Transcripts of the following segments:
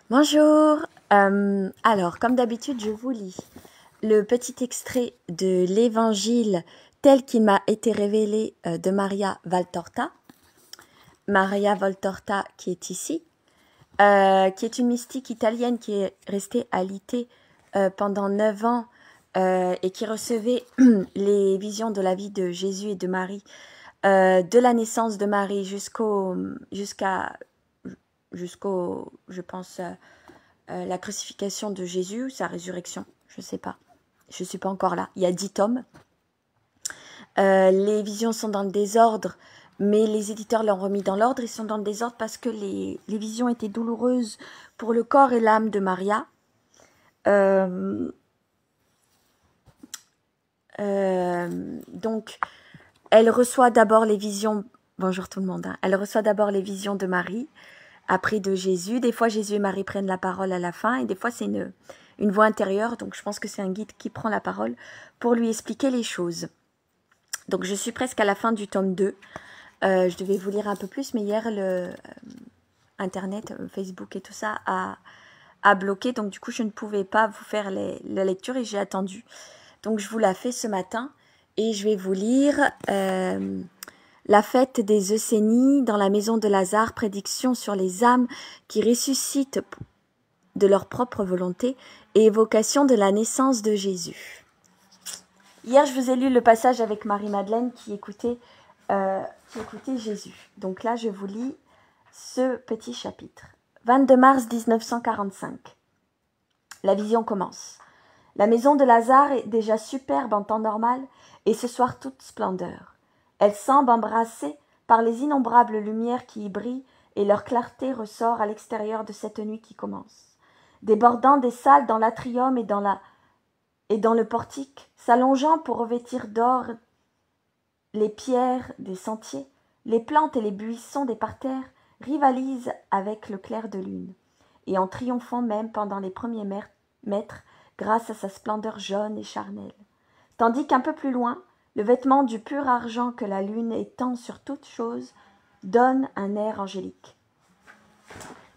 Bonjour. Alors, comme d'habitude, je vous lis le petit extrait de l'Évangile tel qu'il m'a été révélé de Maria Valtorta. Maria Valtorta qui est ici, qui est une mystique italienne qui est restée alitée pendant 9 ans et qui recevait les visions de la vie de Jésus et de Marie, de la naissance de Marie jusqu'à, je pense, la crucifixion de Jésus, sa résurrection, je ne sais pas. Je ne suis pas encore là. Il y a 10 tomes. Les visions sont dans le désordre, mais les éditeurs l'ont remis dans l'ordre. Ils sont dans le désordre parce que les visions étaient douloureuses pour le corps et l'âme de Maria. Donc, elle reçoit d'abord les visions. Bonjour tout le monde. Elle reçoit d'abord les visions de Marie, après de Jésus. Des fois, Jésus et Marie prennent la parole à la fin, et des fois, c'est une voix intérieure. Donc, je pense que c'est un guide qui prend la parole pour lui expliquer les choses. Donc, je suis presque à la fin du tome 2. Je devais vous lire un peu plus, mais hier, Internet, Facebook et tout ça a bloqué. Donc, du coup, je ne pouvais pas vous faire la lecture et j'ai attendu. Donc, je vous la fais ce matin et je vais vous lire la fête des Eussénies dans la maison de Lazare, prédiction sur les âmes qui ressuscitent de leur propre volonté et évocation de la naissance de Jésus. Hier, je vous ai lu le passage avec Marie-Madeleine qui écoutait Jésus. Donc là, je vous lis ce petit chapitre. 22 mars 1945. La vision commence. La maison de Lazare est déjà superbe en temps normal et ce soir toute splendeur. Elle semble embrassée par les innombrables lumières qui y brillent et leur clarté ressort à l'extérieur de cette nuit qui commence. Débordant des salles dans l'atrium et dans le portique, s'allongeant pour revêtir d'or les pierres des sentiers, les plantes et les buissons des parterres rivalisent avec le clair de lune, et en triomphant même pendant les premiers mètres grâce à sa splendeur jaune et charnelle. Tandis qu'un peu plus loin, le vêtement du pur argent que la lune étend sur toute chose donne un air angélique.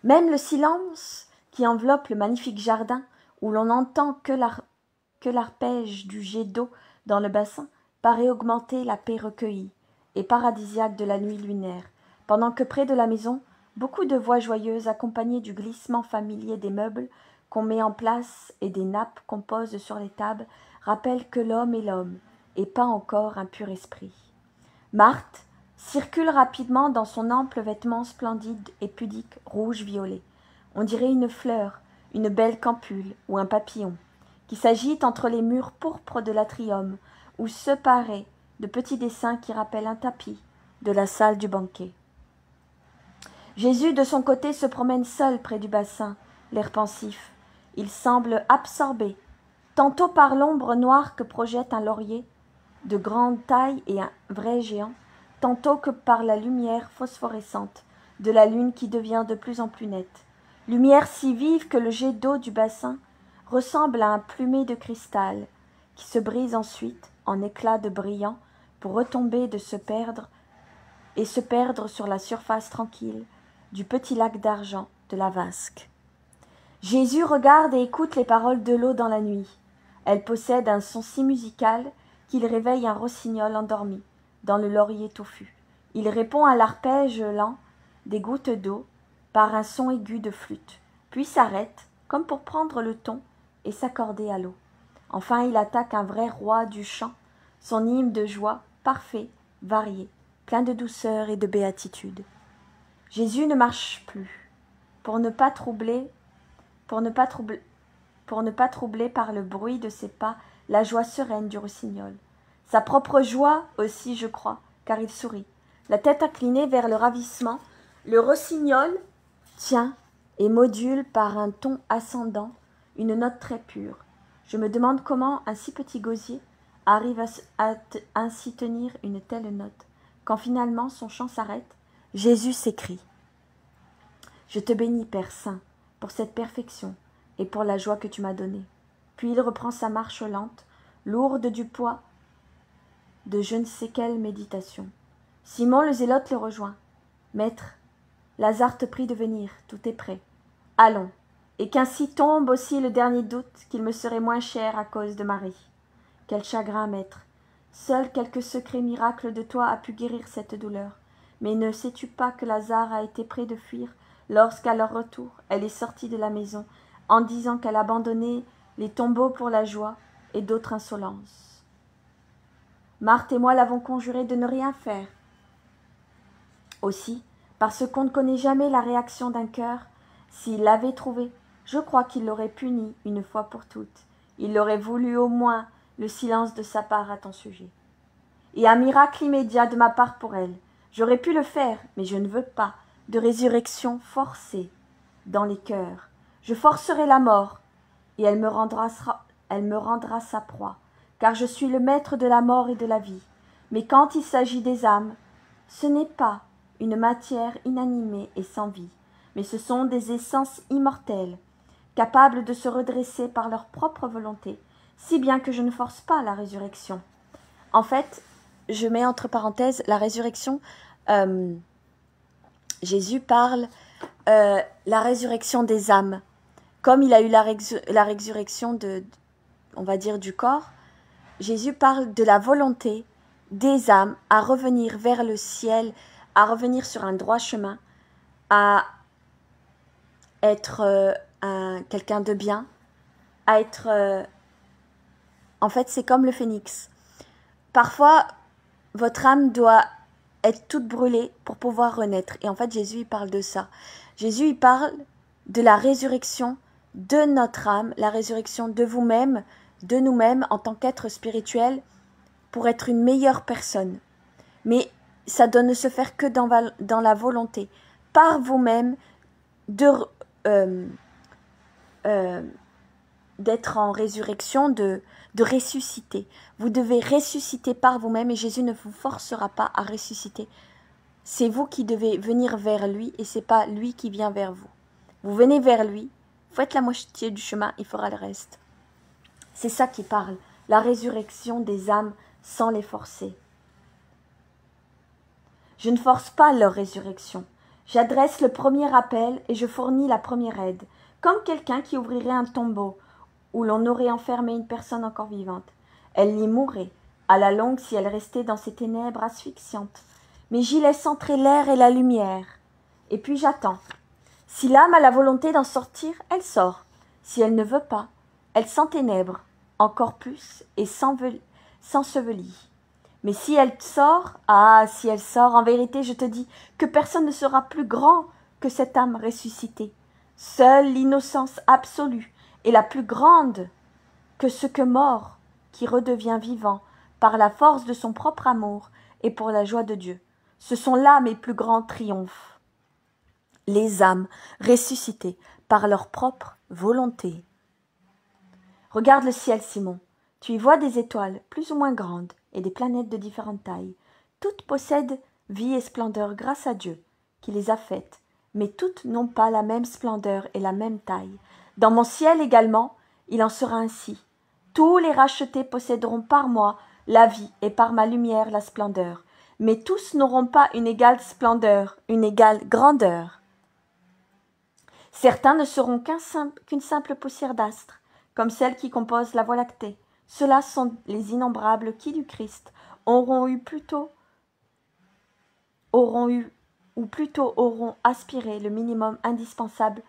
Même le silence qui enveloppe le magnifique jardin, où l'on n'entend que l'arpège du jet d'eau dans le bassin, paraît augmenter la paix recueillie et paradisiaque de la nuit lunaire, pendant que près de la maison, beaucoup de voix joyeuses accompagnées du glissement familier des meubles qu'on met en place et des nappes qu'on pose sur les tables rappellent que l'homme est l'homme, et pas encore un pur esprit. Marthe circule rapidement dans son ample vêtement splendide et pudique rouge-violet. On dirait une fleur, une belle campule ou un papillon, qui s'agite entre les murs pourpres de l'atrium, ou se paraît de petits dessins qui rappellent un tapis de la salle du banquet. Jésus, de son côté, se promène seul près du bassin, l'air pensif. Il semble absorbé, tantôt par l'ombre noire que projette un laurier de grande taille et un vrai géant, tantôt que par la lumière phosphorescente de la lune qui devient de plus en plus nette. Lumière si vive que le jet d'eau du bassin ressemble à un plumet de cristal qui se brise ensuite en éclats de brillant pour retomber et se perdre sur la surface tranquille du petit lac d'argent de la vasque. Jésus regarde et écoute les paroles de l'eau dans la nuit. Elle possède un son si musical qu'il réveille un rossignol endormi dans le laurier touffu. Il répond à l'arpège lent des gouttes d'eau par un son aigu de flûte, puis s'arrête, comme pour prendre le ton et s'accorder à l'eau. Enfin, il attaque un vrai roi du chant, son hymne de joie, parfait, varié, plein de douceur et de béatitude. Jésus ne marche plus, pour ne pas troubler par le bruit de ses pas la joie sereine du rossignol. Sa propre joie aussi, je crois, car il sourit. La tête inclinée vers le ravissement, le rossignol tient et module par un ton ascendant une note très pure. Je me demande comment un si petit gosier arrive à ainsi tenir une telle note. Quand finalement son chant s'arrête, Jésus s'écrie. Je te bénis, Père Saint, pour cette perfection et pour la joie que tu m'as donnée. Puis il reprend sa marche lente, lourde du poids de je ne sais quelle méditation. Simon le zélote le rejoint. Maître, Lazare te prie de venir, tout est prêt. Allons, et qu'ainsi tombe aussi le dernier doute qu'il me serait moins cher à cause de Marie. Quel chagrin, maître! Seul quelque secret miracle de toi a pu guérir cette douleur. Mais ne sais-tu pas que Lazare a été près de fuir lorsqu'à leur retour elle est sortie de la maison en disant qu'elle abandonnait les tombeaux pour la joie et d'autres insolences. Marthe et moi l'avons conjuré de ne rien faire. Aussi, parce qu'on ne connaît jamais la réaction d'un cœur, s'il l'avait trouvé, je crois qu'il l'aurait puni une fois pour toutes. Il aurait voulu au moins le silence de sa part à ton sujet. Et un miracle immédiat de ma part pour elle. J'aurais pu le faire, mais je ne veux pas de résurrection forcée dans les cœurs. Je forcerai la mort, et elle me rendra sa proie, car je suis le maître de la mort et de la vie. Mais quand il s'agit des âmes, ce n'est pas une matière inanimée et sans vie, mais ce sont des essences immortelles, capables de se redresser par leur propre volonté, si bien que je ne force pas la résurrection. En fait, je mets entre parenthèses la résurrection. Jésus parle la résurrection des âmes. Comme il a eu la résurrection on va dire, du corps, Jésus parle de la volonté des âmes à revenir vers le ciel, à revenir sur un droit chemin, à être quelqu'un de bien, à être... en fait, c'est comme le phénix. Parfois, votre âme doit être toute brûlée pour pouvoir renaître. Et en fait, Jésus, il parle de ça. Jésus, il parle de la résurrection de notre âme, la résurrection de vous-même, de nous-mêmes en tant qu'être spirituel, pour être une meilleure personne. Mais ça doit ne se faire que dans la volonté, par vous-même, d'être en résurrection, de ressusciter. Vous devez ressusciter par vous-même et Jésus ne vous forcera pas à ressusciter. C'est vous qui devez venir vers lui et c'est pas lui qui vient vers vous. Vous venez vers lui, faites la moitié du chemin, il fera le reste. C'est ça qui parle, la résurrection des âmes sans les forcer. Je ne force pas leur résurrection. J'adresse le premier appel et je fournis la première aide, comme quelqu'un qui ouvrirait un tombeau où l'on aurait enfermé une personne encore vivante. Elle y mourrait, à la longue si elle restait dans ces ténèbres asphyxiantes. Mais j'y laisse entrer l'air et la lumière. Et puis j'attends. Si l'âme a la volonté d'en sortir, elle sort. Si elle ne veut pas, elle s'enténèbre encore plus et s'ensevelit. Mais si elle sort, si elle sort, en vérité, je te dis que personne ne sera plus grand que cette âme ressuscitée. Seule l'innocence absolue est la plus grande que ce que mort qui redevient vivant par la force de son propre amour et pour la joie de Dieu. Ce sont là mes plus grands triomphes. Les âmes ressuscitées par leur propre volonté. Regarde le ciel, Simon. Tu y vois des étoiles plus ou moins grandes et des planètes de différentes tailles. Toutes possèdent vie et splendeur grâce à Dieu qui les a faites, mais toutes n'ont pas la même splendeur et la même taille. Dans mon ciel également, il en sera ainsi. Tous les rachetés posséderont par moi la vie et par ma lumière la splendeur, mais tous n'auront pas une égale splendeur, une égale grandeur. Certains ne seront qu'une simple poussière d'astres, comme celle qui compose la Voie lactée. Ceux-là sont les innombrables qui du Christ auront aspiré le minimum indispensable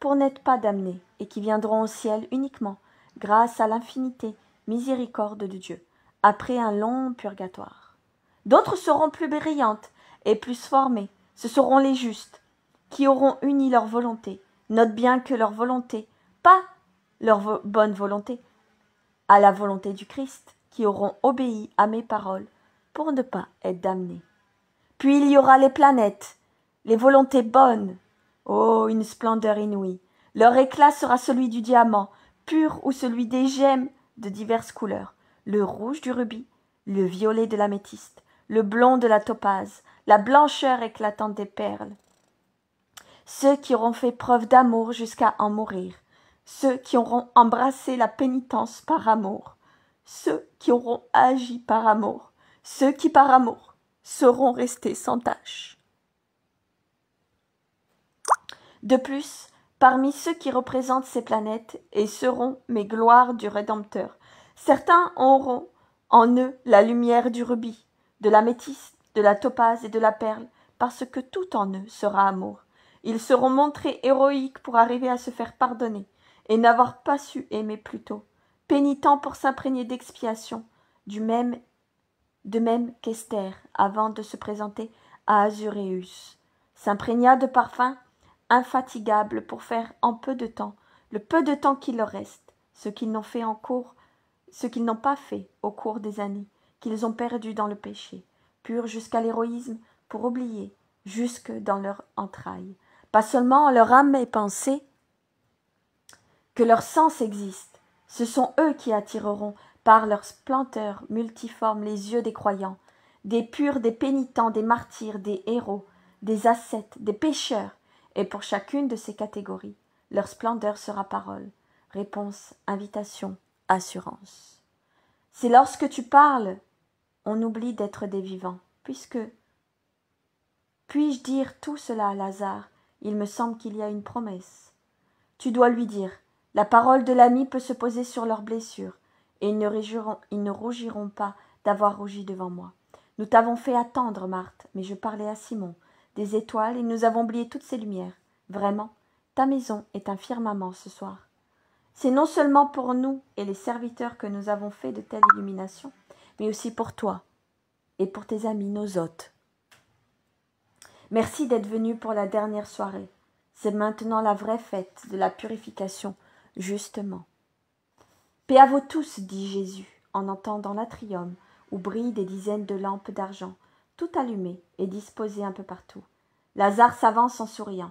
pour n'être pas damnés et qui viendront au ciel uniquement grâce à l'infinité miséricorde de Dieu, après un long purgatoire. D'autres seront plus brillantes et plus formées, ce seront les justes, qui auront uni leur volonté, note bien que leur volonté, pas leur bonne volonté, à la volonté du Christ, qui auront obéi à mes paroles pour ne pas être damnés. Puis il y aura les planètes, les volontés bonnes, oh, une splendeur inouïe. Leur éclat sera celui du diamant, pur ou celui des gemmes de diverses couleurs, le rouge du rubis, le violet de l'améthyste, le blond de la topaze, la blancheur éclatante des perles. Ceux qui auront fait preuve d'amour jusqu'à en mourir, ceux qui auront embrassé la pénitence par amour, ceux qui auront agi par amour, ceux qui par amour seront restés sans tache. De plus, parmi ceux qui représentent ces planètes et seront mes gloires du Rédempteur. Certains auront en eux la lumière du rubis, de l'améthyste, de la topaze et de la perle, parce que tout en eux sera amour. Ils seront montrés héroïques pour arriver à se faire pardonner, et n'avoir pas su aimer plus tôt, pénitents pour s'imprégner d'expiation, de même qu'Esther, avant de se présenter à Azuréus, s'imprégna de parfums infatigables pour faire en peu de temps, le peu de temps qu'il leur reste, ce qu'ils n'ont pas fait au cours des années, qu'ils ont perdu dans le péché, purs jusqu'à l'héroïsme, pour oublier, jusque dans leurs entrailles, pas seulement en leur âme et pensée, que leur sens existe, ce sont eux qui attireront par leur splendeur multiforme les yeux des croyants, des purs, des pénitents, des martyrs, des héros, des ascètes, des pécheurs, et pour chacune de ces catégories, leur splendeur sera parole, réponse, invitation, assurance. C'est lorsque tu parles, on oublie d'être des vivants, puisque puis-je dire tout cela à Lazare? Il me semble qu'il y a une promesse. Tu dois lui dire, la parole de l'ami peut se poser sur leurs blessures, et ils ne rougiront pas d'avoir rougi devant moi. Nous t'avons fait attendre, Marthe, mais je parlais à Simon, des étoiles, et nous avons oublié toutes ces lumières. Vraiment, ta maison est un firmament ce soir. C'est non seulement pour nous et les serviteurs que nous avons fait de telles illuminations, mais aussi pour toi et pour tes amis, nos hôtes. Merci d'être venu pour la dernière soirée. C'est maintenant la vraie fête de la purification, justement. Paix à vous tous, dit Jésus, en entrant dans l'atrium, où brillent des dizaines de lampes d'argent, toutes allumées et disposées un peu partout. Lazare s'avance en souriant.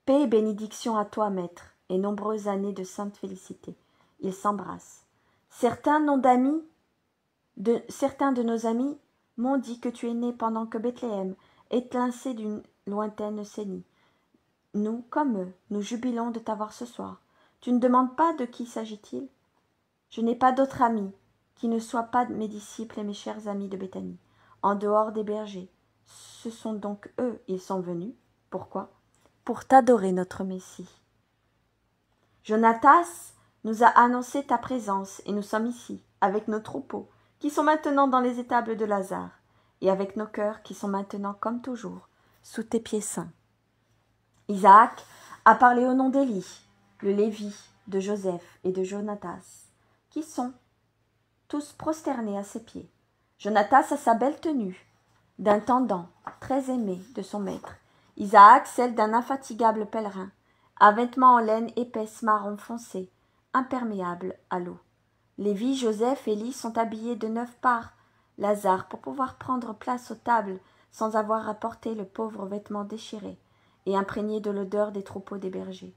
Paix et bénédiction à toi, maître, et nombreuses années de sainte félicité. Ils s'embrassent. Certains de nos amis m'ont dit que tu es né pendant que Bethléem étincelait d'une lointaine scénie. Nous, comme eux, nous jubilons de t'avoir ce soir. Tu ne demandes pas de qui s'agit-il? Je n'ai pas d'autres amis qui ne soient pas mes disciples et mes chers amis de Béthanie, en dehors des bergers. Ce sont donc eux, ils sont venus. Pourquoi? Pour t'adorer, notre Messie. Jonatas nous a annoncé ta présence, et nous sommes ici, avec nos troupeaux, qui sont maintenant dans les étables de Lazare, et avec nos cœurs qui sont maintenant, comme toujours, sous tes pieds saints. Isaac a parlé au nom d'Élie, le Lévi, de Joseph et de Jonatas, qui sont tous prosternés à ses pieds. Jonatas a sa belle tenue d'intendant, très aimé de son maître. Isaac celle d'un infatigable pèlerin, à vêtements en laine épaisse marron foncé, imperméable à l'eau. Lévi, Joseph et Élie sont habillés de 9 parts Lazare pour pouvoir prendre place aux tables sans avoir à porter le pauvre vêtement déchiré et imprégné de l'odeur des troupeaux des bergers.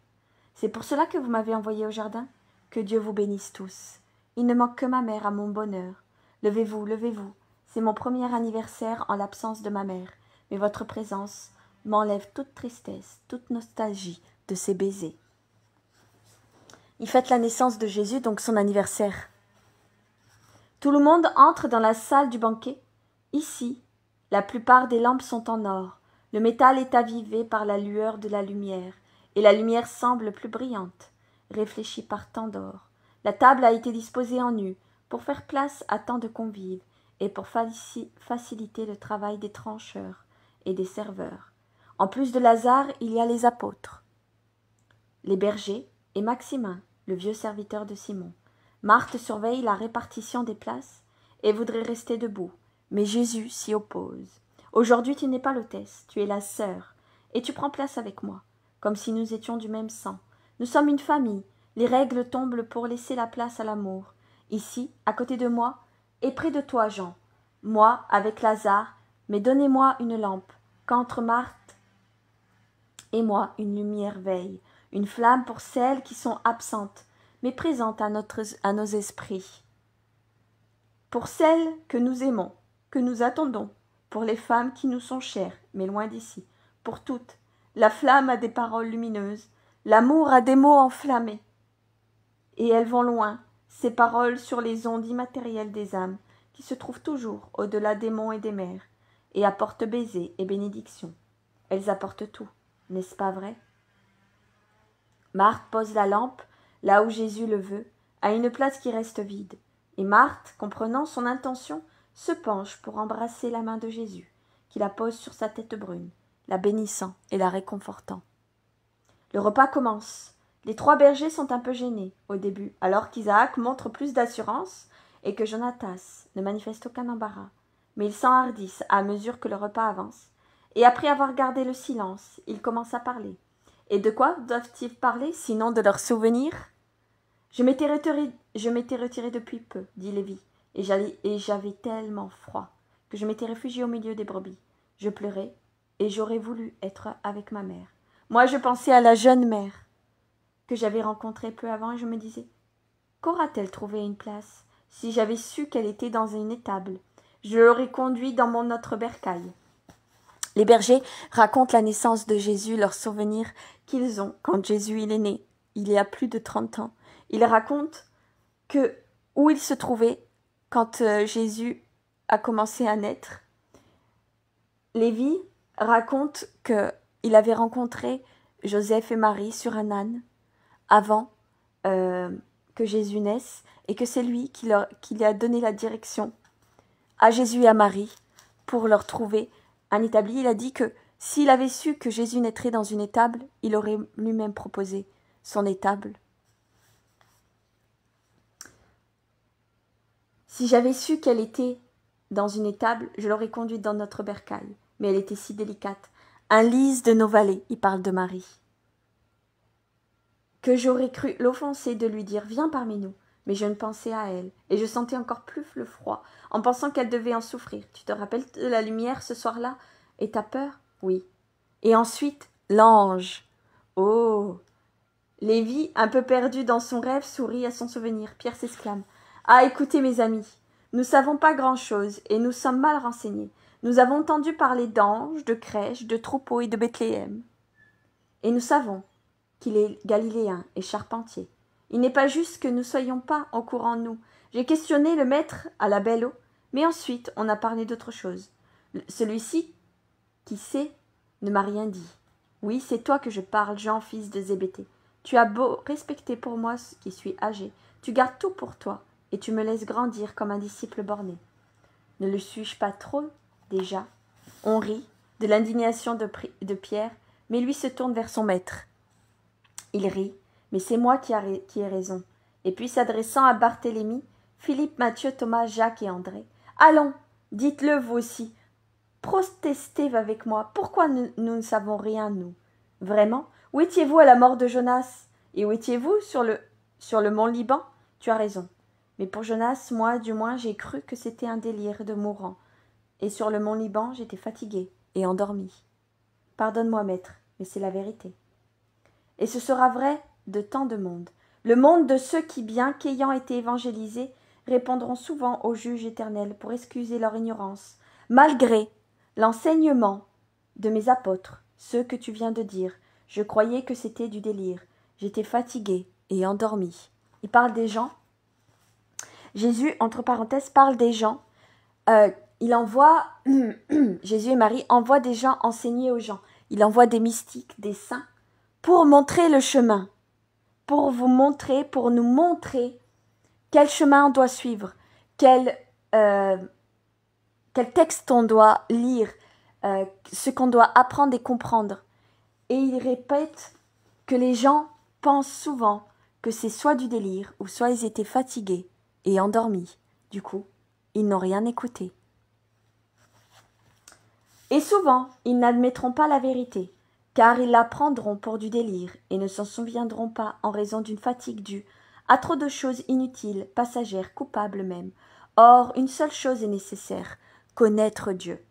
C'est pour cela que vous m'avez envoyé au jardin. Que Dieu vous bénisse tous. Il ne manque que ma mère à mon bonheur. Levez-vous, levez-vous. C'est mon premier anniversaire en l'absence de ma mère, mais votre présence m'enlève toute tristesse, toute nostalgie de ses baisers. Il fête la naissance de Jésus, donc son anniversaire. Tout le monde entre dans la salle du banquet. Ici, la plupart des lampes sont en or. Le métal est avivé par la lueur de la lumière, et la lumière semble plus brillante, réfléchie par tant d'or. La table a été disposée en nu, pour faire place à tant de convives, et pour faciliter le travail des trancheurs et des serveurs. En plus de Lazare, il y a les apôtres, les bergers et Maximin, le vieux serviteur de Simon. Marthe surveille la répartition des places et voudrait rester debout, mais Jésus s'y oppose. Aujourd'hui, tu n'es pas l'hôtesse, tu es la sœur, et tu prends place avec moi, comme si nous étions du même sang. Nous sommes une famille, les règles tombent pour laisser la place à l'amour. Ici, à côté de moi, et près de toi, Jean. Moi, avec Lazare, mais donnez-moi une lampe, qu'entre Marthe et moi une lumière veille, une flamme pour celles qui sont absentes, mais présentes à nos esprits. Pour celles que nous aimons, que nous attendons, pour les femmes qui nous sont chères, mais loin d'ici, pour toutes, la flamme a des paroles lumineuses, l'amour a des mots enflammés, et elles vont loin, ces paroles sur les ondes immatérielles des âmes, qui se trouvent toujours au-delà des monts et des mers, et apportent baisers et bénédictions. Elles apportent tout, n'est-ce pas vrai? Marthe pose la lampe, là où Jésus le veut, à une place qui reste vide. Et Marthe, comprenant son intention, se penche pour embrasser la main de Jésus, qui la pose sur sa tête brune, la bénissant et la réconfortant. Le repas commence. Les 3 bergers sont un peu gênés au début, alors qu'Isaac montre plus d'assurance et que Jonatas ne manifeste aucun embarras. Mais ils s'enhardissent à mesure que le repas avance, et après avoir gardé le silence, ils commencent à parler. Et de quoi doivent-ils parler, sinon de leurs souvenirs ? Je m'étais retiré depuis peu, dit Lévi, et j'avais tellement froid que je m'étais réfugié au milieu des brebis. Je pleurais, et j'aurais voulu être avec ma mère. Moi, je pensais à la jeune mère que j'avais rencontrée peu avant, et je me disais, qu'aura-t-elle trouvé une place ? Si j'avais su qu'elle était dans une étable, je l'aurais conduite dans mon autre bercail. Les bergers racontent la naissance de Jésus, leurs souvenirs qu'ils ont quand Jésus est né, il y a plus de 30 ans. Ils racontent où il se trouvait quand Jésus a commencé à naître. Lévi raconte qu'il avait rencontré Joseph et Marie sur un âne avant que Jésus naisse, et que c'est lui qui a donné la direction à Jésus et à Marie pour leur trouver un établi. Il a dit que s'il avait su que Jésus naîtrait dans une étable, il aurait lui-même proposé son étable. Si j'avais su qu'elle était dans une étable, je l'aurais conduite dans notre bercail, mais elle était si délicate. Un lys de nos vallées, il parle de Marie. Que j'aurais cru l'offenser de lui dire « Viens parmi nous », mais je ne pensais à elle, et je sentais encore plus le froid, en pensant qu'elle devait en souffrir. Tu te rappelles de la lumière ce soir-là, et t'as peur ? Oui. Et ensuite, l'ange. Oh ! Lévi, un peu perdu dans son rêve, sourit à son souvenir. Pierre s'exclame. Ah, écoutez, mes amis, nous savons pas grand-chose, et nous sommes mal renseignés. Nous avons entendu parler d'anges, de crèches, de troupeaux et de Bethléem. Et nous savons qu'il est galiléen et charpentier. Il n'est pas juste que nous soyons pas au courant, nous. J'ai questionné le maître à la belle eau, mais ensuite on a parlé d'autre chose. Celui-ci, qui sait, ne m'a rien dit. Oui, c'est toi que je parle, Jean, fils de Zébédée. Tu as beau respecter pour moi qui suis âgé, tu gardes tout pour toi, et tu me laisses grandir comme un disciple borné. Ne le suis-je pas trop, déjà ? On rit de l'indignation de Pierre, mais lui se tourne vers son maître. Il rit, mais c'est moi qui ai raison. Et puis, s'adressant à Barthélemy, Philippe, Matthieu, Thomas, Jacques et André. Allons, dites-le vous aussi. Protestez avec moi. Pourquoi nous ne savons rien, nous ? Vraiment ? Où étiez-vous à la mort de Jonas ? Et où étiez-vous sur le mont Liban ? Tu as raison. Mais pour Jonas, moi, du moins, j'ai cru que c'était un délire de mourant. Et sur le mont Liban, j'étais fatigué et endormi. Pardonne-moi, maître, mais c'est la vérité. Et ce sera vrai de tant de monde. Le monde de ceux qui, bien qu'ayant été évangélisés, répondront souvent au juge éternel pour excuser leur ignorance, malgré l'enseignement de mes apôtres, ceux que tu viens de dire. Je croyais que c'était du délire. J'étais fatigué et endormi. Il parle des gens. Jésus, entre parenthèses, parle des gens. Il envoie, Jésus et Marie envoient des gens enseigner aux gens. Il envoie des mystiques, des saints, pour montrer le chemin, pour nous montrer quel chemin on doit suivre, quel texte on doit lire, ce qu'on doit apprendre et comprendre. Et il répète que les gens pensent souvent que c'est soit du délire, ou soit ils étaient fatigués et endormis. Du coup, ils n'ont rien écouté. Et souvent, ils n'admettront pas la vérité, car ils la prendront pour du délire et ne s'en souviendront pas en raison d'une fatigue due à trop de choses inutiles, passagères, coupables même. Or, une seule chose est nécessaire, connaître Dieu.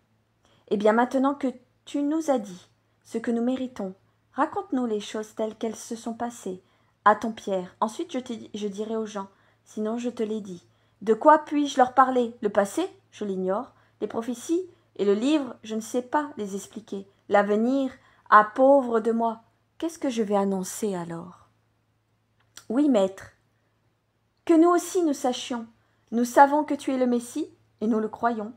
Eh bien, maintenant que tu nous as dit ce que nous méritons, raconte-nous les choses telles qu'elles se sont passées. À ton Pierre. Ensuite, je dirai aux gens, sinon je te l'ai dit. De quoi puis-je leur parler ? Le passé ? Je l'ignore. Les prophéties ? Et le livre, je ne sais pas les expliquer. L'avenir, ah pauvre de moi, qu'est-ce que je vais annoncer alors ? Oui, maître, que nous aussi nous sachions. Nous savons que tu es le Messie, et nous le croyons.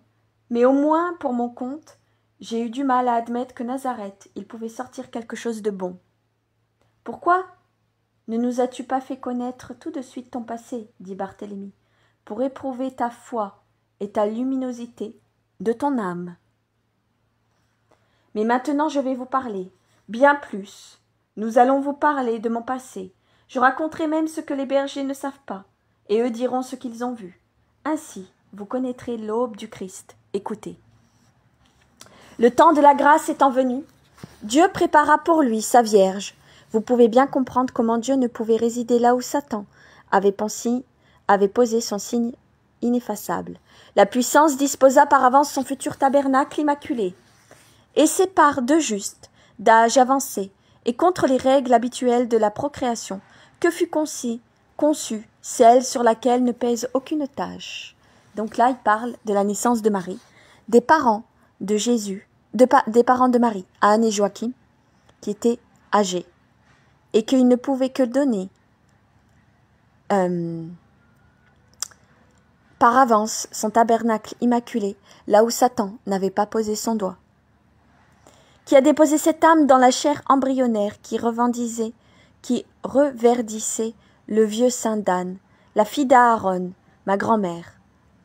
Mais au moins, pour mon compte, j'ai eu du mal à admettre que Nazareth, il pouvait sortir quelque chose de bon. Pourquoi Ne nous as-tu pas fait connaître tout de suite ton passé, dit Barthélemy, pour éprouver ta foi et ta luminosité de ton âme. Mais maintenant je vais vous parler, bien plus. Nous allons vous parler de mon passé. Je raconterai même ce que les bergers ne savent pas, et eux diront ce qu'ils ont vu. Ainsi, vous connaîtrez l'aube du Christ. Écoutez. Le temps de la grâce étant venu, Dieu prépara pour lui sa Vierge. Vous pouvez bien comprendre comment Dieu ne pouvait résider là où Satan avait posé son signe ineffaçable. La puissance disposa par avance son futur tabernacle immaculé, et sépare deux justes, d'âge avancé, et contre les règles habituelles de la procréation, que fut conçue celle sur laquelle ne pèse aucune tâche. Donc là, il parle de la naissance de Marie, des parents de Jésus, des parents de Marie, Anne et Joachim, qui étaient âgés, et qu'ils ne pouvaient que donner par avance son tabernacle immaculé, là où Satan n'avait pas posé son doigt, qui a déposé cette âme dans la chair embryonnaire qui reverdissait le vieux sein d'Anne, la fille d'Aaron, ma grand-mère.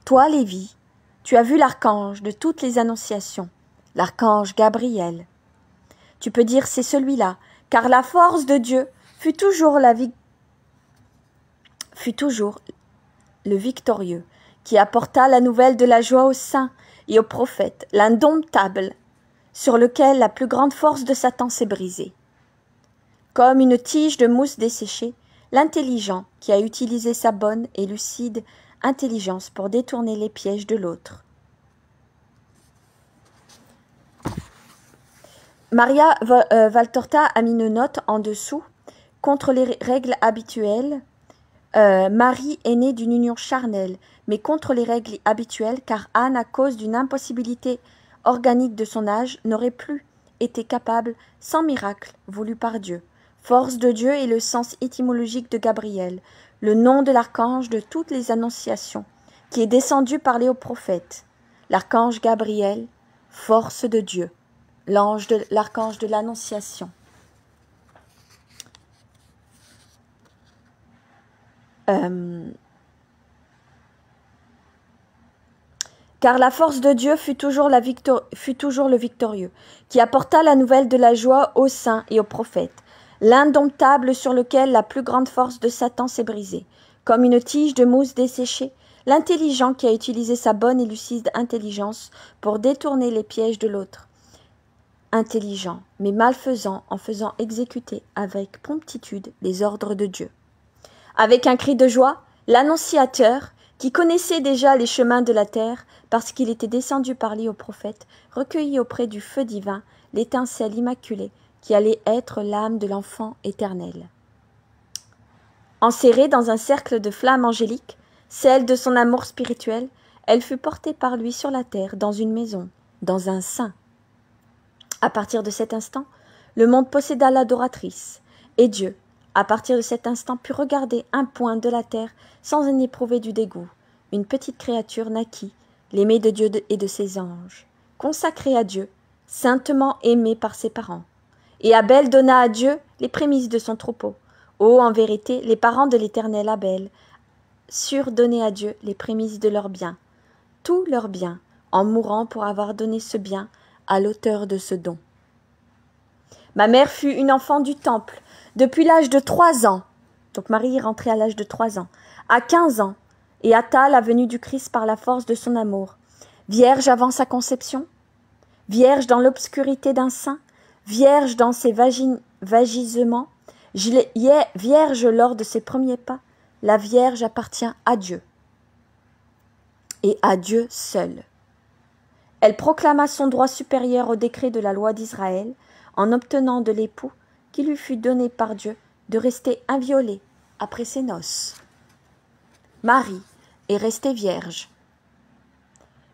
Toi, Lévi, tu as vu l'archange de toutes les annonciations, l'archange Gabriel. Tu peux dire c'est celui-là, car la force de Dieu fut toujours le victorieux, qui apporta la nouvelle de la joie aux saints et aux prophètes, l'indomptable, sur lequel la plus grande force de Satan s'est brisée. Comme une tige de mousse desséchée, l'intelligent qui a utilisé sa bonne et lucide intelligence pour détourner les pièges de l'autre. Maria Valtorta a mis une note en dessous. Contre les règles habituelles, Marie est née d'une union charnelle, mais contre les règles habituelles, car Anne, à cause d'une impossibilité organique de son âge, n'aurait plus été capable, sans miracle voulu par Dieu. Force de Dieu est le sens étymologique de Gabriel, le nom de l'archange de toutes les annonciations, qui est descendu parler aux prophètes. L'archange Gabriel, force de Dieu, l'archange de l'annonciation. Car la force de Dieu fut toujours le victorieux, qui apporta la nouvelle de la joie aux saints et aux prophètes, l'indomptable sur lequel la plus grande force de Satan s'est brisée, comme une tige de mousse desséchée, l'intelligent qui a utilisé sa bonne et lucide intelligence pour détourner les pièges de l'autre, intelligent, mais malfaisant en faisant exécuter avec promptitude les ordres de Dieu. Avec un cri de joie, l'annonciateur, qui connaissait déjà les chemins de la terre, parce qu'il était descendu parler aux prophètes, recueillit auprès du feu divin l'étincelle immaculée qui allait être l'âme de l'enfant éternel. Enserrée dans un cercle de flammes angéliques, celle de son amour spirituel, elle fut portée par lui sur la terre, dans une maison, dans un sein. À partir de cet instant, le monde posséda l'adoratrice, et Dieu, à partir de cet instant, put regarder un point de la terre sans en éprouver du dégoût. Une petite créature naquit, l'aimée de Dieu et de ses anges, consacrée à Dieu, saintement aimée par ses parents. Et Abel donna à Dieu les prémices de son troupeau. Oh, en vérité, les parents de l'Éternel Abel surent donner à Dieu les prémices de leurs biens, tous leurs biens, en mourant pour avoir donné ce bien à l'auteur de ce don. Ma mère fut une enfant du temple, depuis l'âge de 3 ans, donc Marie est rentrée à l'âge de 3 ans, à 15 ans, et hâta la venue du Christ par la force de son amour. Vierge avant sa conception, vierge dans l'obscurité d'un sein, vierge dans ses vagisements, vierge lors de ses premiers pas, la Vierge appartient à Dieu, et à Dieu seul. Elle proclama son droit supérieur au décret de la loi d'Israël, en obtenant de l'époux qui lui fut donné par Dieu de rester inviolée après ses noces. Marie est restée vierge.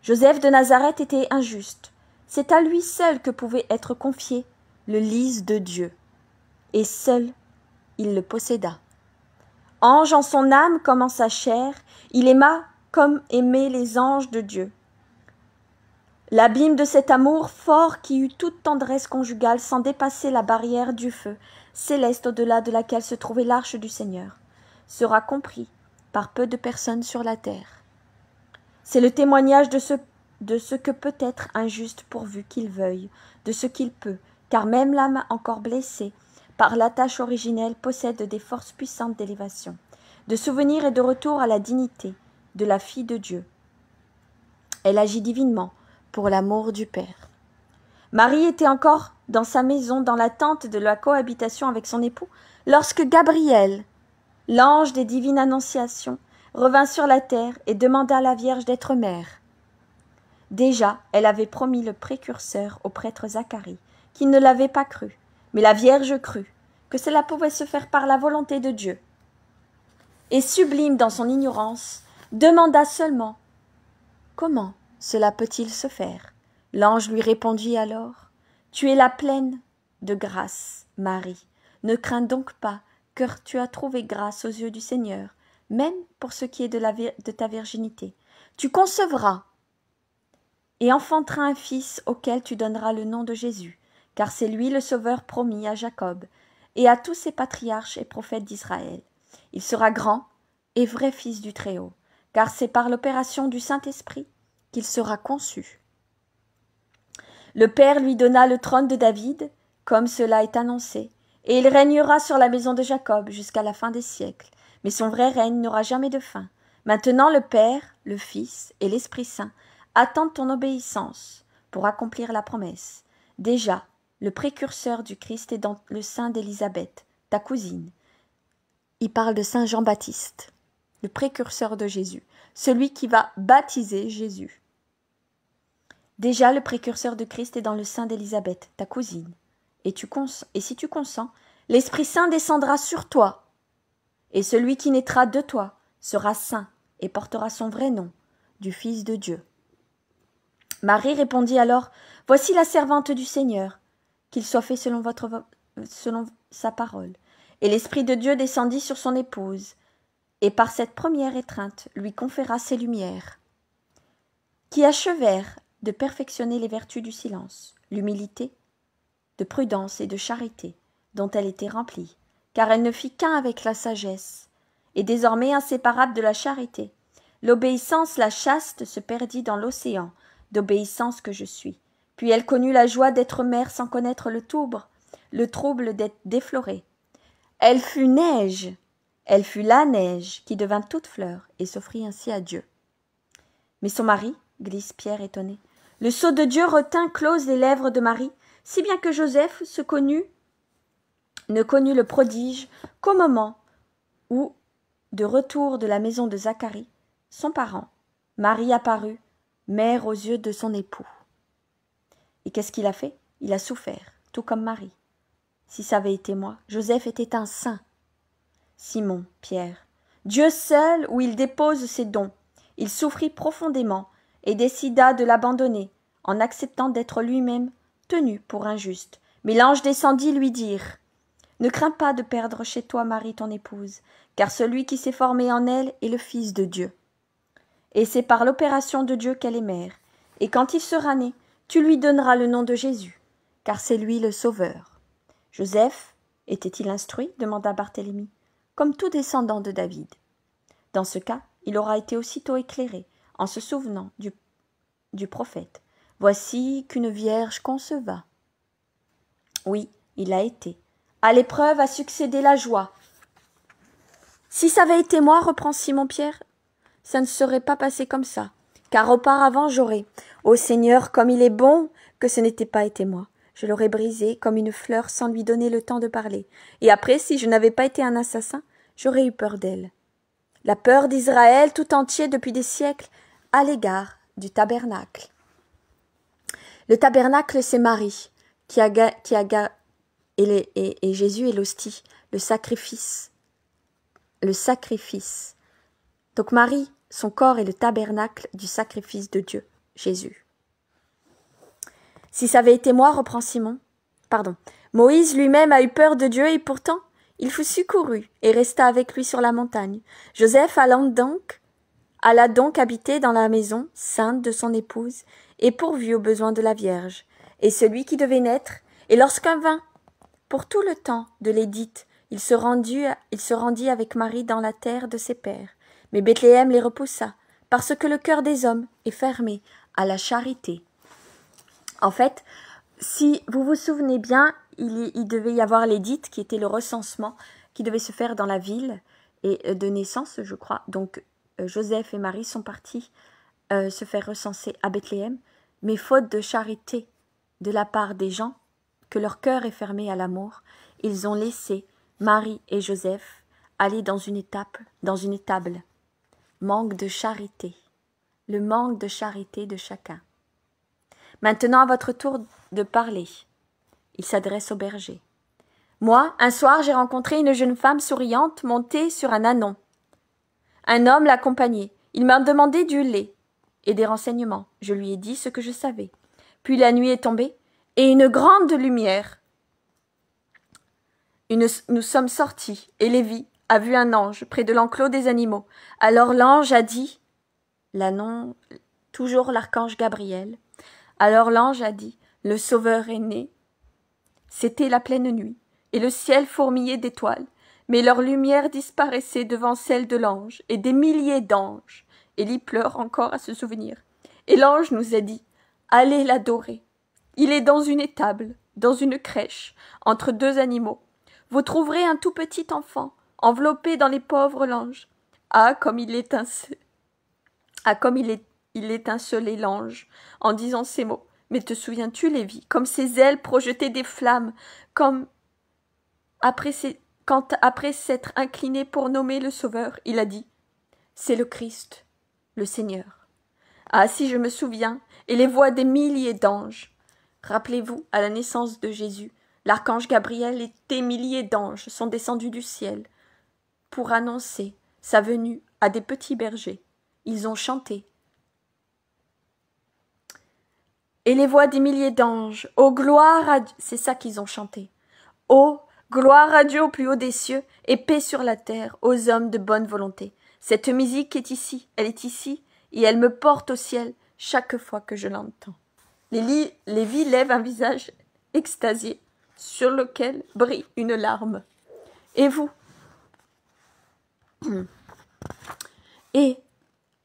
Joseph de Nazareth était injuste. C'est à lui seul que pouvait être confié le lys de Dieu, et seul il le posséda. Ange en son âme comme en sa chair, il aima comme aimaient les anges de Dieu. L'abîme de cet amour fort qui eut toute tendresse conjugale sans dépasser la barrière du feu, céleste au-delà de laquelle se trouvait l'arche du Seigneur, sera compris par peu de personnes sur la terre. C'est le témoignage de ce que peut être un juste pourvu qu'il veuille, de ce qu'il peut, car même l'âme encore blessée par la tâche originelle possède des forces puissantes d'élévation, de souvenir et de retour à la dignité de la fille de Dieu. Elle agit divinement pour l'amour du Père. Marie était encore dans sa maison, dans l'attente de la cohabitation avec son époux, lorsque Gabriel, l'ange des divines annonciations, revint sur la terre et demanda à la Vierge d'être mère. Déjà, elle avait promis le précurseur au prêtre Zacharie, qui ne l'avait pas cru, mais la Vierge crut que cela pouvait se faire par la volonté de Dieu. Et sublime dans son ignorance, demanda seulement « Comment cela peut-il se faire ?» L'ange lui répondit alors « Tu es la pleine de grâce, Marie. Ne crains donc pas, car tu as trouvé grâce aux yeux du Seigneur, même pour ce qui est de ta virginité. Tu concevras et enfanteras un fils auquel tu donneras le nom de Jésus, car c'est lui le Sauveur promis à Jacob et à tous ses patriarches et prophètes d'Israël. Il sera grand et vrai fils du Très-Haut, car c'est par l'opération du Saint-Esprit qu'il sera conçu. Le Père lui donna le trône de David, comme cela est annoncé, et il régnera sur la maison de Jacob jusqu'à la fin des siècles. Mais son vrai règne n'aura jamais de fin. Maintenant le Père, le Fils et l'Esprit Saint attendent ton obéissance pour accomplir la promesse. Déjà, le précurseur du Christ est dans le sein d'Élisabeth, ta cousine. Il parle de Saint Jean-Baptiste, le précurseur de Jésus, celui qui va baptiser Jésus. Déjà, le précurseur de Christ est dans le sein d'Élisabeth, ta cousine. Et si tu consens, l'Esprit Saint descendra sur toi. Et celui qui naîtra de toi sera saint et portera son vrai nom, du Fils de Dieu. Marie répondit alors, « Voici la servante du Seigneur, qu'il soit fait selon sa parole. » Et l'Esprit de Dieu descendit sur son épouse, et par cette première étreinte lui conféra ses lumières, qui achevèrent de perfectionner les vertus du silence, l'humilité, de prudence et de charité, dont elle était remplie, car elle ne fit qu'un avec la sagesse, et désormais inséparable de la charité. L'obéissance, la chaste, se perdit dans l'océan d'obéissance que je suis. Puis elle connut la joie d'être mère sans connaître le trouble d'être déflorée. Elle fut neige, elle fut la neige qui devint toute fleur et s'offrit ainsi à Dieu. Mais son mari, glisse Pierre étonné, le sceau de Dieu retint closes les lèvres de Marie, si bien que Joseph ne connut le prodige qu'au moment où, de retour de la maison de Zacharie, son parent, Marie apparut, mère aux yeux de son époux. Et qu'est-ce qu'il a fait? Il a souffert, tout comme Marie. Si ça avait été moi, Joseph était un saint. Simon, Pierre, Dieu seul où il dépose ses dons, il souffrit profondément et décida de l'abandonner, en acceptant d'être lui-même tenu pour injuste. Mais l'ange descendit lui dire « Ne crains pas de perdre chez toi Marie ton épouse, car celui qui s'est formé en elle est le Fils de Dieu. Et c'est par l'opération de Dieu qu'elle est mère. Et quand il sera né, tu lui donneras le nom de Jésus, car c'est lui le Sauveur. » Joseph était-il instruit? Demanda Barthélemy. Comme tout descendant de David. Dans ce cas, il aura été aussitôt éclairé, en se souvenant du prophète. Voici qu'une vierge conceva. Oui, il a été. À l'épreuve a succédé la joie. Si ça avait été moi, reprend Simon-Pierre, ça ne serait pas passé comme ça, car auparavant j'aurais, ô Seigneur, comme il est bon que ce n'était pas été moi. Je l'aurais brisé comme une fleur sans lui donner le temps de parler. Et après, si je n'avais pas été un assassin, j'aurais eu peur d'elle. La peur d'Israël tout entier depuis des siècles à l'égard du tabernacle. Le tabernacle, c'est Marie, et Jésus est l'hostie, le sacrifice. Le sacrifice. Donc Marie, son corps est le tabernacle du sacrifice de Dieu, Jésus. Si ça avait été moi, reprend Moïse lui-même a eu peur de Dieu et pourtant il fut secouru et resta avec lui sur la montagne. Joseph alla donc habiter dans la maison sainte de son épouse et pourvu aux besoins de la Vierge. Et celui qui devait naître, et lorsqu'un Pour tout le temps de l'édite, il se rendit avec Marie dans la terre de ses pères. Mais Bethléem les repoussa, parce que le cœur des hommes est fermé à la charité. En fait, si vous vous souvenez bien, il devait y avoir l'édite, qui était le recensement, qui devait se faire dans la ville et de naissance, je crois. Donc, Joseph et Marie sont partis se faire recenser à Bethléem, mais faute de charité de la part des gens, que leur cœur est fermé à l'amour, ils ont laissé Marie et Joseph aller dans une étable. Manque de charité, le manque de charité de chacun. Maintenant, à votre tour de parler. Il s'adresse au berger. Moi, un soir, j'ai rencontré une jeune femme souriante montée sur un ânon. Un homme l'accompagnait. Il m'a demandé du lait et des renseignements. Je lui ai dit ce que je savais. Puis la nuit est tombée et une grande lumière. Nous sommes sortis et Lévi a vu un ange près de l'enclos des animaux. Alors l'ange a dit, toujours l'archange Gabriel, alors l'ange a dit, le Sauveur est né. C'était la pleine nuit, et le ciel fourmillait d'étoiles, mais leur lumière disparaissait devant celle de l'ange, et des milliers d'anges. Élie pleure encore à se souvenir. Et l'ange nous a dit, allez l'adorer. Il est dans une étable, dans une crèche, entre deux animaux. Vous trouverez un tout petit enfant, enveloppé dans les pauvres langes. Ah, comme il étincelait l'ange en disant ces mots. Mais te souviens-tu, Lévi, comme ses ailes projetaient des flammes, quand après s'être incliné pour nommer le Sauveur, il a dit « C'est le Christ, le Seigneur ». Ah, si je me souviens, et les voix des milliers d'anges. Rappelez-vous, à la naissance de Jésus, l'archange Gabriel et des milliers d'anges sont descendus du ciel pour annoncer sa venue à des petits bergers. Ils ont chanté. Et les voix des milliers d'anges, ô gloire à Dieu, c'est ça qu'ils ont chanté. Ô gloire à Dieu au plus haut des cieux, et paix sur la terre aux hommes de bonne volonté. Cette musique est ici, elle est ici, et elle me porte au ciel chaque fois que je l'entends. Lévi lève un visage extasié, sur lequel brille une larme. Et vous? Et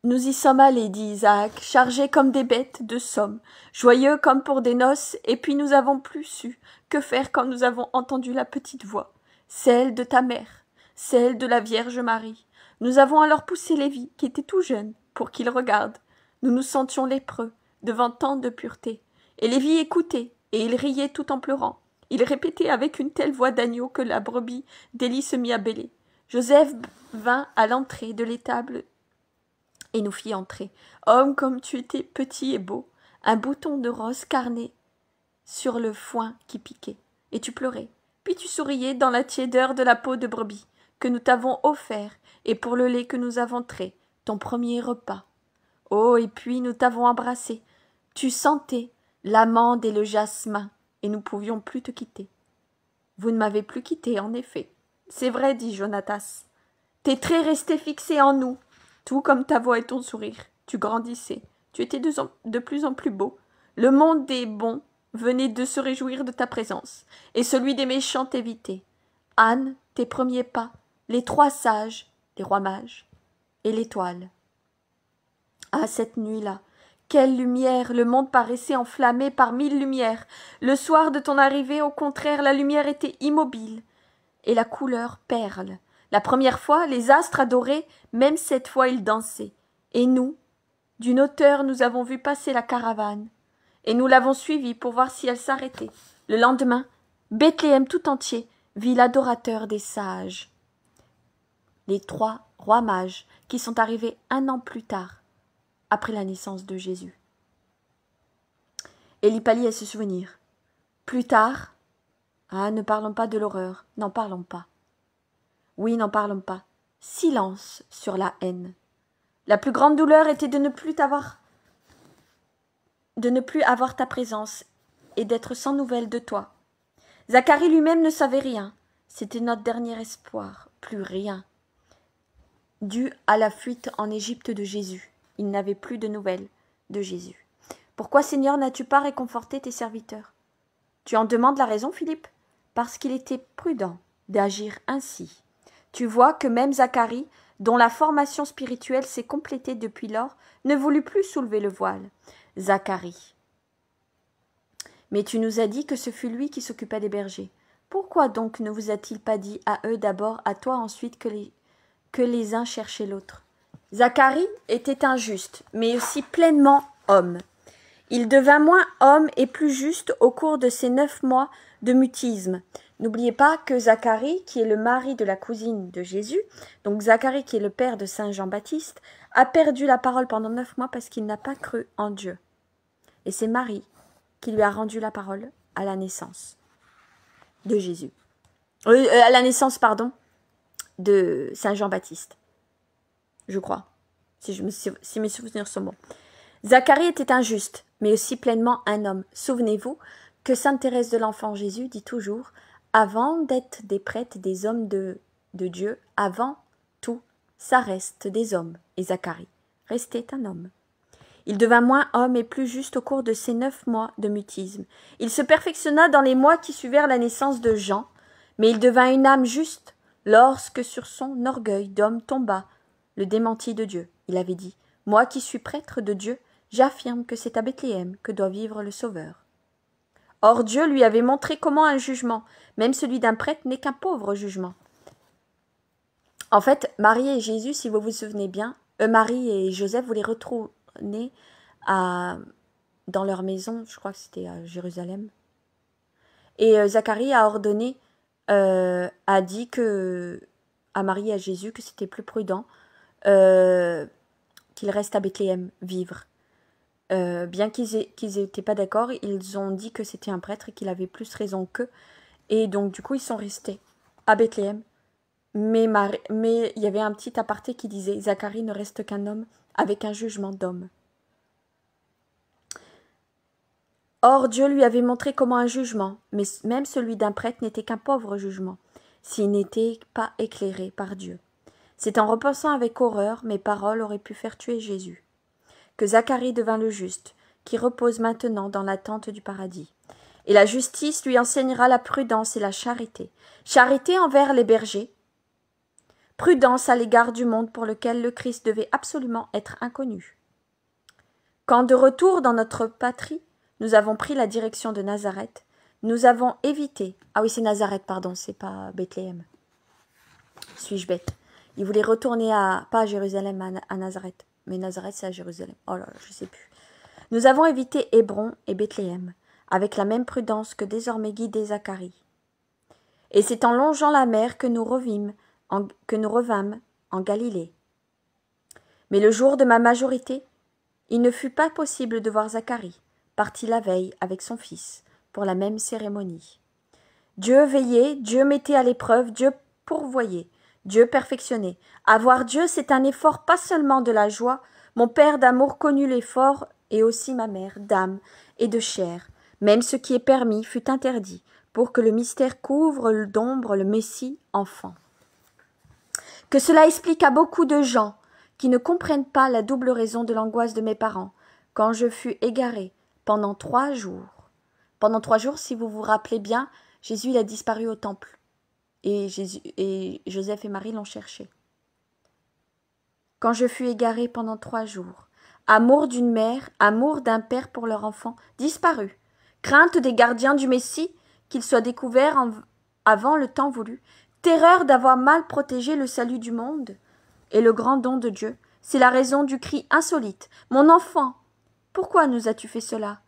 nous y sommes allés, dit Isaac, chargés comme des bêtes de somme, joyeux comme pour des noces, et puis nous avons plus su que faire quand nous avons entendu la petite voix, celle de ta mère, celle de la Vierge Marie. Nous avons alors poussé Lévi, qui était tout jeune, pour qu'il regarde. Nous nous sentions lépreux, devant tant de pureté. Et Lévi écoutait, et il riait tout en pleurant. Il répétait avec une telle voix d'agneau que la brebis d'Élie se mit à bêler. Joseph vint à l'entrée de l'étable et nous fit entrer. Homme, comme tu étais petit et beau, un bouton de rose carné sur le foin qui piquait, et tu pleurais. Puis tu souriais dans la tiédeur de la peau de brebis que nous t'avons offert, et pour le lait que nous avons trait, ton premier repas. Oh, et puis nous t'avons embrassé. Tu sentais l'amande et le jasmin, et nous pouvions plus te quitter. Vous ne m'avez plus quitté, en effet. C'est vrai, dit Jonatas. Tes traits restaient fixés en nous, tout comme ta voix et ton sourire. Tu grandissais, tu étais de plus en plus beau. Le monde des bons venait de se réjouir de ta présence, et celui des méchants t'évitait. Anne, tes premiers pas, les trois sages, les rois mages, et l'étoile. Ah, cette nuit-là, quelle lumière! Le monde paraissait enflammé par 1000 lumières. Le soir de ton arrivée, au contraire, la lumière était immobile, et la couleur perle. La première fois, les astres adoraient, même cette fois ils dansaient. Et nous, d'une hauteur, nous avons vu passer la caravane, et nous l'avons suivie pour voir si elle s'arrêtait. Le lendemain, Bethléem tout entier vit l'adorateur des sages. Les 3 rois mages qui sont arrivés 1 an plus tard, après la naissance de Jésus. Élie pâlit à se souvenir. Plus tard, ah, ne parlons pas de l'horreur, n'en parlons pas. Oui, n'en parlons pas. Silence sur la haine. La plus grande douleur était de ne plus avoir ta présence et d'être sans nouvelles de toi. Zacharie lui-même ne savait rien. C'était notre dernier espoir, plus rien. Dû à la fuite en Égypte de Jésus, il n'avait plus de nouvelles de Jésus. Pourquoi, Seigneur, n'as-tu pas réconforté tes serviteurs? Tu en demandes la raison, Philippe? parce qu'il était prudent d'agir ainsi. Tu vois que même Zacharie, dont la formation spirituelle s'est complétée depuis lors, ne voulut plus soulever le voile. Zacharie. Mais tu nous as dit que ce fut lui qui s'occupa des bergers. Pourquoi donc ne vous a-t-il pas dit à eux d'abord, à toi ensuite, que les uns cherchaient l'autre? Zacharie était injuste, mais aussi pleinement homme. Il devint moins homme et plus juste au cours de ces 9 mois de mutisme. N'oubliez pas que Zacharie, qui est le mari de la cousine de Jésus, donc Zacharie qui est le père de Saint Jean-Baptiste, a perdu la parole pendant 9 mois parce qu'il n'a pas cru en Dieu. Et c'est Marie qui lui a rendu la parole à la naissance de Jésus. À la naissance, pardon, de Saint Jean-Baptiste, je crois, si mes souvenirs sont bons. Zacharie était injuste, mais aussi pleinement un homme. Souvenez-vous que sainte Thérèse de l'Enfant Jésus dit toujours « Avant d'être des prêtres, des hommes de Dieu, avant tout, ça reste des hommes. » Et Zacharie restait un homme. Il devint moins homme et plus juste au cours de ces 9 mois de mutisme. Il se perfectionna dans les mois qui suivirent la naissance de Jean, mais il devint une âme juste lorsque sur son orgueil d'homme tomba le démenti de Dieu. Il avait dit « Moi qui suis prêtre de Dieu, j'affirme que c'est à Bethléem que doit vivre le Sauveur. » Or Dieu lui avait montré comment un jugement, même celui d'un prêtre, n'est qu'un pauvre jugement. En fait, Marie et Jésus, si vous vous souvenez bien, Marie et Joseph, vous les retrouvez dans leur maison, je crois que c'était à Jérusalem. Et Zacharie a ordonné, a dit à Marie et à Jésus que c'était plus prudent qu'ils restent à Bethléem vivre. Bien qu'ils n'étaient pas d'accord, ils ont dit que c'était un prêtre et qu'il avait plus raison qu'eux. Et donc du coup, ils sont restés à Bethléem. Mais il y avait un petit aparté qui disait « Zacharie ne reste qu'un homme avec un jugement d'homme. » Or Dieu lui avait montré comment un jugement, mais même celui d'un prêtre, n'était qu'un pauvre jugement, s'il n'était pas éclairé par Dieu. C'est en repensant avec horreur mes paroles auraient pu faire tuer Jésus, que Zacharie devint le juste, qui repose maintenant dans l'attente du paradis. Et la justice lui enseignera la prudence et la charité. Charité envers les bergers, prudence à l'égard du monde pour lequel le Christ devait absolument être inconnu. Quand de retour dans notre patrie, nous avons pris la direction de Nazareth, nous avons évité... Ah oui, c'est Nazareth, pardon, c'est pas Bethléem. Suis-je bête? Il voulait retourner pas à Jérusalem, à Nazareth. Mais Nazareth, c'est à Jérusalem. Oh là là, je sais plus. Nous avons évité Hébron et Bethléem, avec la même prudence que désormais guidait Zacharie. Et c'est en longeant la mer que nous revînmes en Galilée. Mais le jour de ma majorité, il ne fut pas possible de voir Zacharie, parti la veille avec son fils, pour la même cérémonie. Dieu veillait, Dieu mettait à l'épreuve, Dieu pourvoyait, Dieu perfectionnait. Avoir Dieu, c'est un effort pas seulement de la joie. Mon père d'amour connut l'effort, et aussi ma mère, d'âme et de chair. Même ce qui est permis fut interdit, pour que le mystère couvre d'ombre le Messie enfant. Que cela explique à beaucoup de gens qui ne comprennent pas la double raison de l'angoisse de mes parents, quand je fus égaré pendant 3 jours. Pendant 3 jours, si vous vous rappelez bien, Jésus il a disparu au temple. Et Joseph et Marie l'ont cherché. Quand je fus égaré pendant 3 jours, amour d'une mère, amour d'un père pour leur enfant, disparu. Crainte des gardiens du Messie, qu'il soit découvert avant le temps voulu. Terreur d'avoir mal protégé le salut du monde et le grand don de Dieu. C'est la raison du cri insolite. Mon enfant, pourquoi nous as-tu fait cela?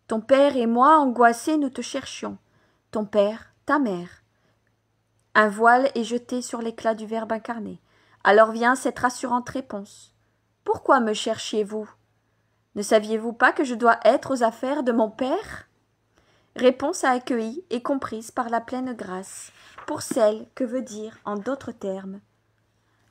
Ton père et moi, angoissés, nous te cherchions. Ton père, ta mère. Un voile est jeté sur l'éclat du Verbe incarné. Alors vient cette rassurante réponse. Pourquoi me cherchiez-vous? Ne saviez-vous pas que je dois être aux affaires de mon Père? Réponse à accueillie et comprise par la pleine grâce, pour celle que veut dire, en d'autres termes,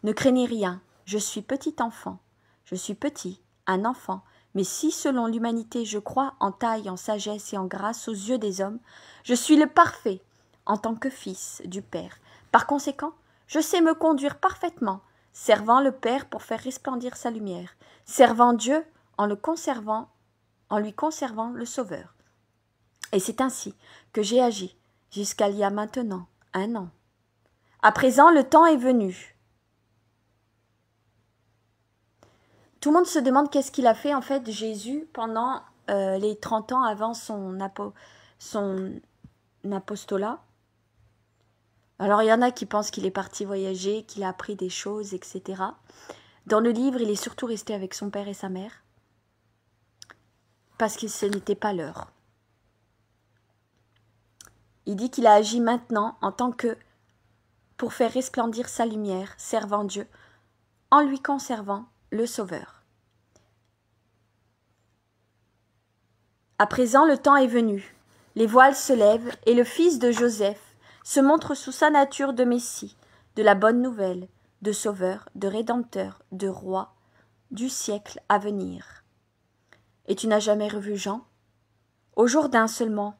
ne craignez rien, je suis petit enfant, je suis petit, un enfant, mais si selon l'humanité je crois en taille, en sagesse et en grâce aux yeux des hommes, je suis le parfait en tant que fils du Père. Par conséquent, je sais me conduire parfaitement, servant le Père pour faire resplendir sa lumière, servant Dieu en lui conservant le Sauveur. Et c'est ainsi que j'ai agi. jusqu'à il y a maintenant 1 an. À présent, le temps est venu. Tout le monde se demande qu'est-ce qu'il a fait en fait Jésus pendant les 30 ans avant son apostolat. Alors il y en a qui pensent qu'il est parti voyager, qu'il a appris des choses, etc. Dans le livre, il est surtout resté avec son père et sa mère, parce que ce n'était pas l'heure. Il dit qu'il a agi maintenant en tant que pour faire resplendir sa lumière, servant Dieu, en lui conservant le Sauveur. À présent, le temps est venu. Les voiles se lèvent et le fils de Joseph se montre sous sa nature de Messie, de la bonne nouvelle, de Sauveur, de Rédempteur, de Roi, du siècle à venir. Et tu n'as jamais revu Jean? Au jour d'un seulement,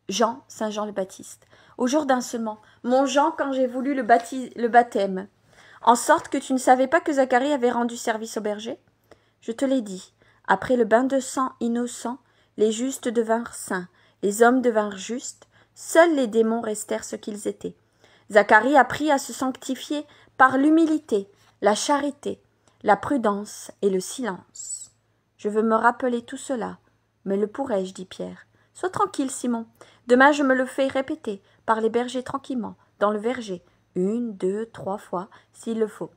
Jean, Saint Jean le Baptiste, au jour d'un seulement, mon Jean quand j'ai voulu le baptême, en sorte que tu ne savais pas que Zacharie avait rendu service au berger? Je te l'ai dit, après le bain de sang innocent, les justes devinrent saints, les hommes devinrent justes, seuls les démons restèrent ce qu'ils étaient. Zacharie apprit à se sanctifier par l'humilité, la charité, la prudence et le silence. Je veux me rappeler tout cela, mais le pourrais-je, dit Pierre. Sois tranquille, Simon. Demain, je me le fais répéter par les bergers tranquillement, dans le verger, 1, 2, 3 fois, s'il le faut.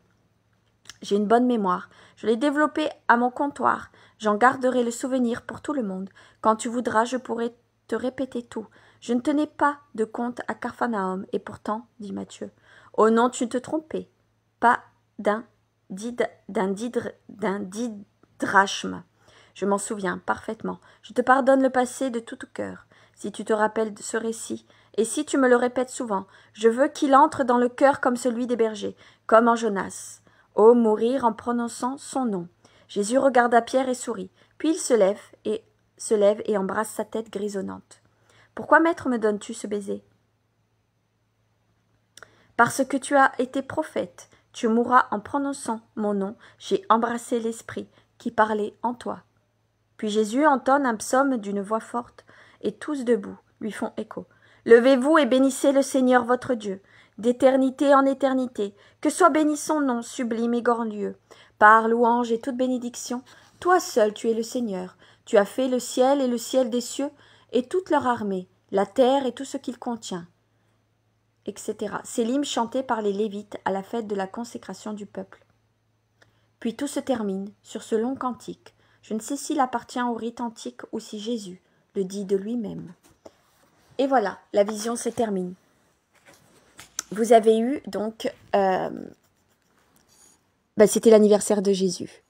J'ai une bonne mémoire. Je l'ai développée à mon comptoir. J'en garderai le souvenir pour tout le monde. Quand tu voudras, je pourrai te répéter tout. Je ne tenais pas de compte à Capharnaüm, et pourtant, dit Matthieu, oh non, tu te trompais, pas d'un didrachme. Je m'en souviens parfaitement. Je te pardonne le passé de tout cœur, si tu te rappelles de ce récit, et si tu me le répètes souvent, je veux qu'il entre dans le cœur comme celui des bergers, comme en Jonas. Oh, mourir en prononçant son nom. Jésus regarda Pierre et sourit, puis il se lève et embrasse sa tête grisonnante. Pourquoi, maître, me donnes-tu ce baiser? Parce que tu as été prophète, tu mourras en prononçant mon nom, j'ai embrassé l'Esprit qui parlait en toi. Puis Jésus entonne un psaume d'une voix forte, et tous debout lui font écho. Levez-vous et bénissez le Seigneur votre Dieu, d'éternité en éternité, que soit béni son nom sublime et glorieux. Par louange et toute bénédiction, toi seul tu es le Seigneur, tu as fait le ciel et le ciel des cieux, et toute leur armée, la terre et tout ce qu'il contient, etc. C'est l'hymne chanté par les Lévites à la fête de la consécration du peuple. Puis tout se termine sur ce long cantique. Je ne sais s'il appartient au rite antique ou si Jésus le dit de lui-même. Et voilà, la vision se termine. Vous avez eu donc... c'était l'anniversaire de Jésus.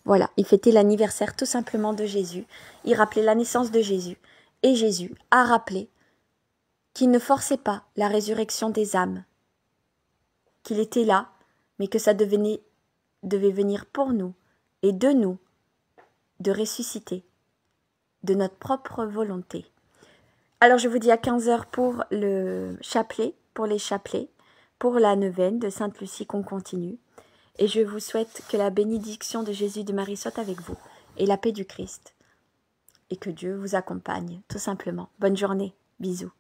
Voilà, il fêtait l'anniversaire tout simplement de Jésus. Il rappelait la naissance de Jésus. Et Jésus a rappelé qu'il ne forçait pas la résurrection des âmes, qu'il était là, mais que ça devait venir pour nous et de nous, de ressusciter, de notre propre volonté. Alors je vous dis à 15h pour le chapelet, pour les chapelets, pour la neuvaine de Sainte Lucie qu'on continue. Et je vous souhaite que la bénédiction de Jésus de Marie soit avec vous et la paix du Christ. Et que Dieu vous accompagne, tout simplement. Bonne journée, bisous.